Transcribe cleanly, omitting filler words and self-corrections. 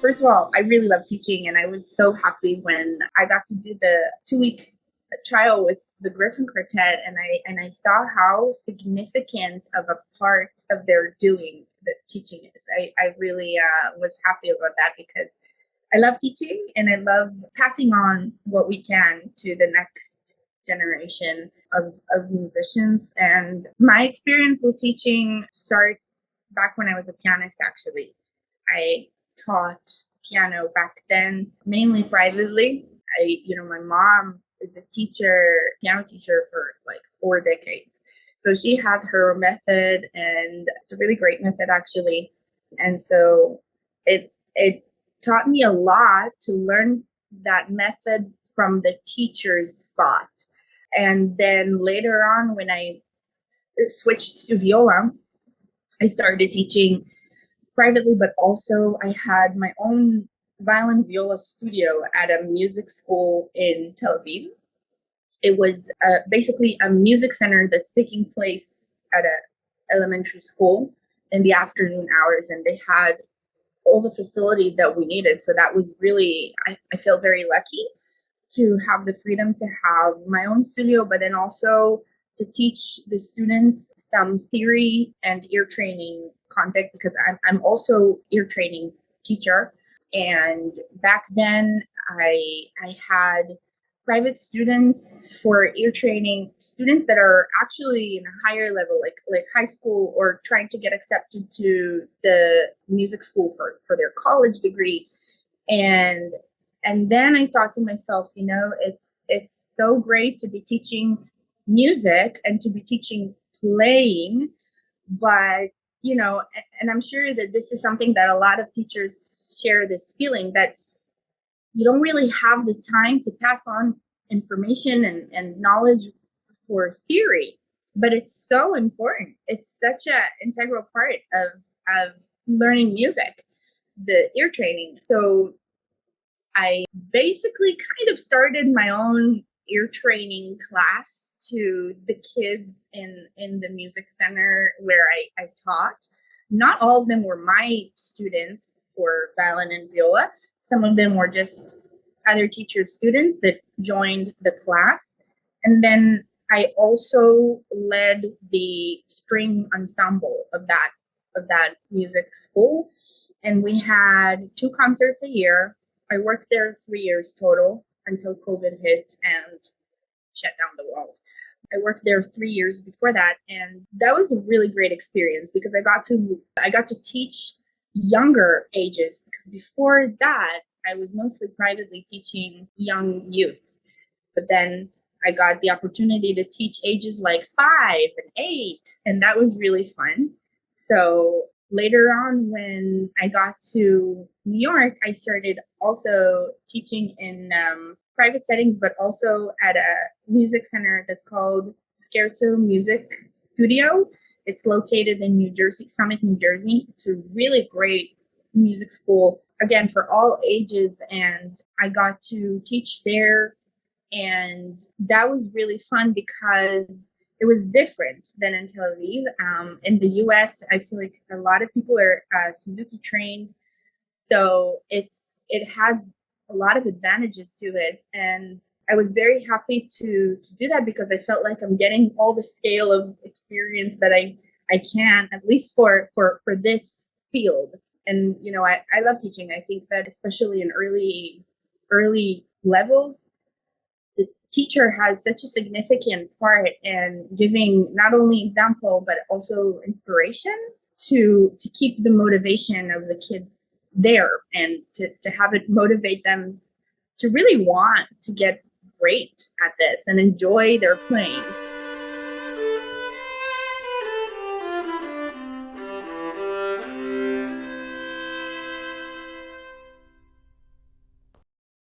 First of all, I really love teaching, and I was so happy when I got to do the 2 week trial with the Griffon Quartet, and I saw how significant of a part of their doing that teaching is. I really was happy about that because I love teaching and I love passing on what we can to the next generation of musicians. And my experience with teaching starts back when I was a pianist, actually. I taught piano back then, mainly privately. My mom is a piano teacher for like 4 decades. So she has her method, and it's a really great method, actually. And so it taught me a lot to learn that method from the teacher's spot. And then later on, when I switched to viola, I started teaching privately, but also I had my own violin viola studio at a music school in Tel Aviv. It was basically a music center that's taking place at an elementary school in the afternoon hours, and they had all the facilities that we needed. So that was really, I feel very lucky to have the freedom to have my own studio, but then also to teach the students some theory and ear training content, because I'm also ear training teacher. And back then I had private students for ear training, students that are actually in a higher level, like high school, or trying to get accepted to the music school for their college degree. And then I thought to myself, it's so great to be teaching music and to be teaching playing, but and I'm sure that this is something that a lot of teachers share, this feeling that you don't really have the time to pass on information and knowledge for theory, but it's so important. It's such an integral part of learning music, the ear training. So I basically kind of started my own ear training class to the kids in the music center where I taught. Not all of them were my students for violin and viola. Some of them were just other teachers' students that joined the class. And then I also led the string ensemble of that music school. And we had 2 concerts a year. I worked there 3 years total until COVID hit and shut down the world. I worked there 3 years before that, and that was a really great experience because I got to teach younger ages, because before that I was mostly privately teaching young youth. But then I got the opportunity to teach ages like 5 and 8, and that was really fun. So later on, when I got to New York, I started also teaching in private settings, but also at a music center that's called Scherzo Music Studio. It's located in New Jersey, Summit, New Jersey. It's a really great music school, again, for all ages. And I got to teach there. And that was really fun because it was different than in Tel Aviv. In the US, I feel like a lot of people are Suzuki trained. So it has a lot of advantages to it. And I was very happy to do that because I felt like I'm getting all the scale of experience that I can, at least for this field. And, I love teaching. I think that especially in early levels, the teacher has such a significant part in giving not only example, but also inspiration to keep the motivation of the kids there, and to have it motivate them to really want to get great at this and enjoy their playing.